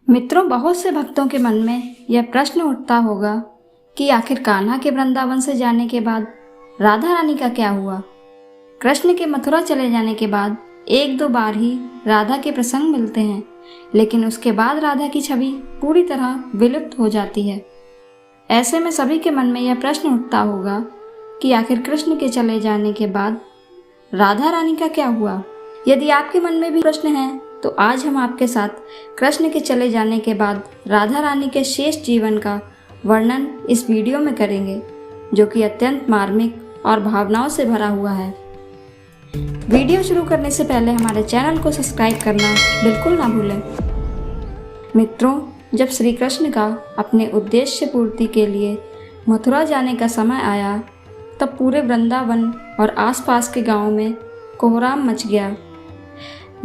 मित्रों, बहुत से भक्तों के मन में यह प्रश्न उठता होगा कि आखिर कान्हा के वृंदावन से जाने के बाद राधा रानी का क्या हुआ। कृष्ण के मथुरा चले जाने के बाद एक दो बार ही राधा के प्रसंग मिलते हैं, लेकिन उसके बाद राधा की छवि पूरी तरह विलुप्त हो जाती है। ऐसे में सभी के मन में यह प्रश्न उठता होगा कि आखिर कृष्ण के चले जाने के बाद राधा रानी का क्या हुआ। यदि आपके मन में भी प्रश्न है तो आज हम आपके साथ कृष्ण के चले जाने के बाद राधा रानी के शेष जीवन का वर्णन इस वीडियो में करेंगे, जो कि अत्यंत मार्मिक और भावनाओं से भरा हुआ है। वीडियो शुरू करने से पहले हमारे चैनल को सब्सक्राइब करना बिल्कुल ना भूलें। मित्रों, जब श्री कृष्ण का अपने उद्देश्य पूर्ति के लिए मथुरा जाने का समय आया, तब पूरे वृंदावन और आसपास के गांवों में कोहराम मच गया।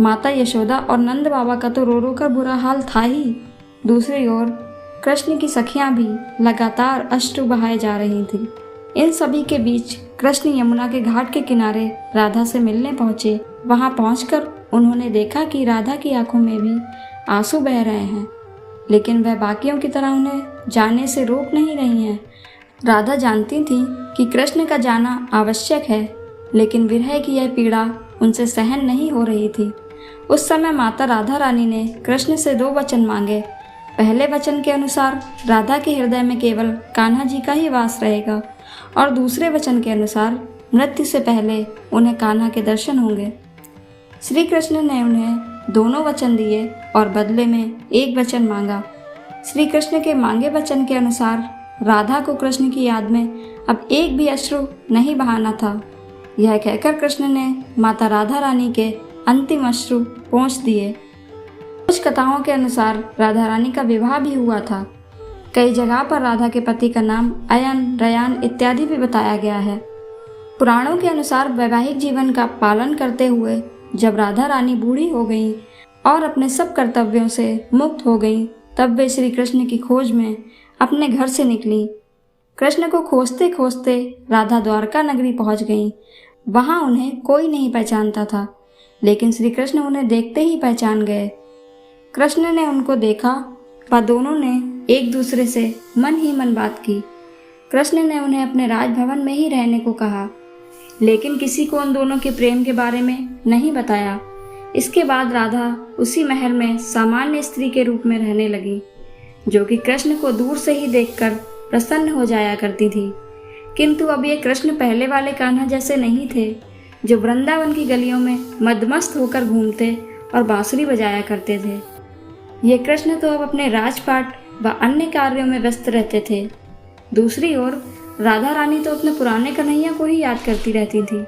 माता यशोदा और नंद बाबा का तो रो रो कर बुरा हाल था ही। दूसरी ओर कृष्ण की सखियां भी लगातार अश्रु बहाए जा रही थीं। इन सभी के बीच कृष्ण यमुना के घाट के किनारे राधा से मिलने पहुंचे। वहां पहुंचकर उन्होंने देखा कि राधा की आंखों में भी आंसू बह रहे हैं, लेकिन वह बाकियों की तरह उन्हें जाने से रोक नहीं रही हैं। राधा जानती थी कि कृष्ण का जाना आवश्यक है, लेकिन विरह की यह पीड़ा उनसे सहन नहीं हो रही थी। उस समय माता राधा रानी ने कृष्ण से दो वचन मांगे। पहले वचन के अनुसार राधा के हृदय में केवल कान्हा जी का ही वास रहेगा, और दूसरे वचन के अनुसार मृत्यु से पहले उन्हें कान्हा के दर्शन होंगे। श्री कृष्ण ने उन्हें दोनों वचन दिए और बदले में एक वचन मांगा। श्री कृष्ण के मांगे वचन के अनुसार राधा को कृष्ण की याद में अब एक भी अश्रु नहीं बहाना था। यह कहकर कृष्ण ने माता राधा रानी के अंतिम अश्रु पोंछ दिए। कुछ कथाओं के अनुसार राधा रानी का विवाह भी हुआ था। कई जगह पर राधा के पति का नाम अयन, रयान इत्यादि भी बताया गया है। पुराणों के अनुसार वैवाहिक जीवन का पालन करते हुए जब राधा रानी बूढ़ी हो गईं और अपने सब कर्तव्यों से मुक्त हो गईं, तब वे श्री कृष्ण की खोज में अपने घर से निकली। कृष्ण को खोजते खोजते राधा द्वारका नगरी पहुंच गईं। वहां उन्हें कोई नहीं पहचानता था, लेकिन श्री कृष्ण उन्हें देखते ही पहचान गए। कृष्ण ने उनको देखा व दोनों ने एक दूसरे से मन ही मन बात की। कृष्ण ने उन्हें अपने राजभवन में ही रहने को कहा, लेकिन किसी को उन दोनों के प्रेम के बारे में नहीं बताया। इसके बाद राधा उसी महल में सामान्य स्त्री के रूप में रहने लगी, जो कि कृष्ण को दूर से ही देखकर प्रसन्न हो जाया करती थी। किंतु अब ये कृष्ण पहले वाले कान्हा जैसे नहीं थे, जो वृंदावन की गलियों में मदमस्त होकर घूमते और बांसुरी बजाया करते थे। ये कृष्ण तो अब अपने राजपाट व अन्य कार्यों में व्यस्त रहते थे। दूसरी ओर राधा रानी तो अपने पुराने कन्हैया को ही याद करती रहती थी,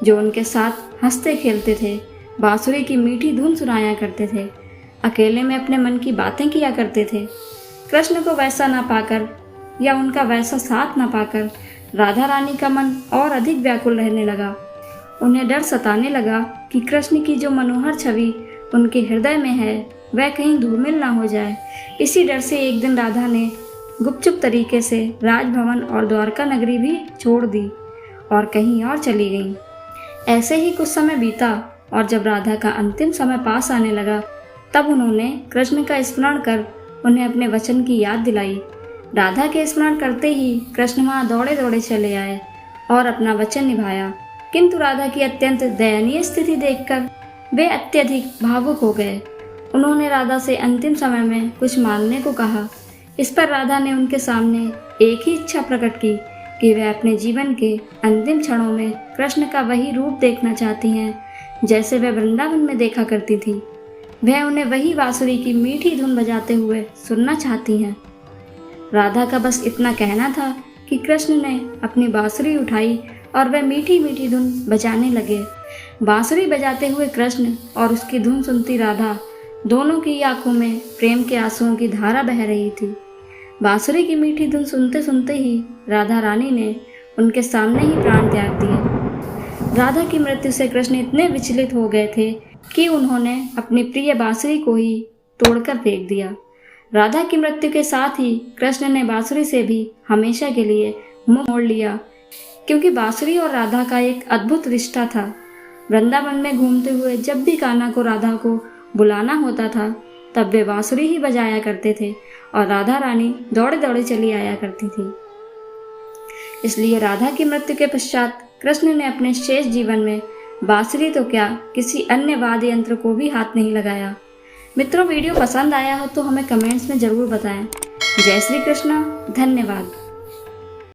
जो उनके साथ हंसते खेलते थे, बांसुरी की मीठी धुन सुनाया करते थे, अकेले में अपने मन की बातें किया करते थे। कृष्ण को वैसा ना पाकर या उनका वैसा साथ ना पाकर राधा रानी का मन और अधिक व्याकुल रहने लगा। उन्हें डर सताने लगा कि कृष्ण की जो मनोहर छवि उनके हृदय में है, वह कहीं धूमिल ना हो जाए। इसी डर से एक दिन राधा ने गुपचुप तरीके से राजभवन और द्वारका नगरी भी छोड़ दी और कहीं और चली गईं। ऐसे ही कुछ समय बीता और जब राधा का अंतिम समय पास आने लगा, तब उन्होंने कृष्ण का स्मरण कर उन्हें अपने वचन की याद दिलाई। राधा के स्मरण करते ही कृष्ण वहाँ दौड़े दौड़े चले आए और अपना वचन निभाया। किंतु राधा की अत्यंत दयनीय स्थिति देखकर वे अत्यधिक भावुक हो गए। उन्होंने राधा से अंतिम समय में कुछ मांगने को कहा। इस पर राधा ने उनके सामने एक ही इच्छा प्रकट की कि वह अपने जीवन के अंतिम क्षणों में कृष्ण का वही रूप देखना चाहती हैं जैसे वह वृंदावन में देखा करती थी। वह उन्हें वही बांसुरी की मीठी धुन बजाते हुए सुनना चाहती हैं। राधा का बस इतना कहना था कि कृष्ण ने अपनी बांसुरी उठाई और वह मीठी मीठी धुन बजाने लगे। बांसुरी बजाते हुए कृष्ण और उसकी धुन सुनती राधा, दोनों की आंखों में प्रेम के आंसुओं की धारा बह रही थी। बांसुरी की मीठी धुन सुनते सुनते ही राधा रानी ने उनके सामने ही प्राण त्याग दिए। राधा की मृत्यु से कृष्ण इतने विचलित हो गए थे कि उन्होंने अपनी प्रिय बांसुरी को ही तोड़कर फेंक दिया। राधा की मृत्यु के साथ ही कृष्ण ने बांसुरी से भी हमेशा के लिए मुंह मोड़ लिया, क्योंकि बांसुरी और राधा का एक अद्भुत रिश्ता था। वृंदावन में घूमते हुए जब भी कान्हा को राधा को बुलाना होता था, तब वे बांसुरी ही बजाया करते थे और राधा रानी दौड़े दौड़े चली आया करती थी। इसलिए राधा की मृत्यु के पश्चात कृष्ण ने अपने शेष जीवन में बांसुरी तो क्या किसी अन्य वाद्य यंत्र को भी हाथ नहीं लगाया। मित्रों, वीडियो पसंद आया हो तो हमें कमेंट्स में ज़रूर बताएं। जय श्री कृष्ण। धन्यवाद।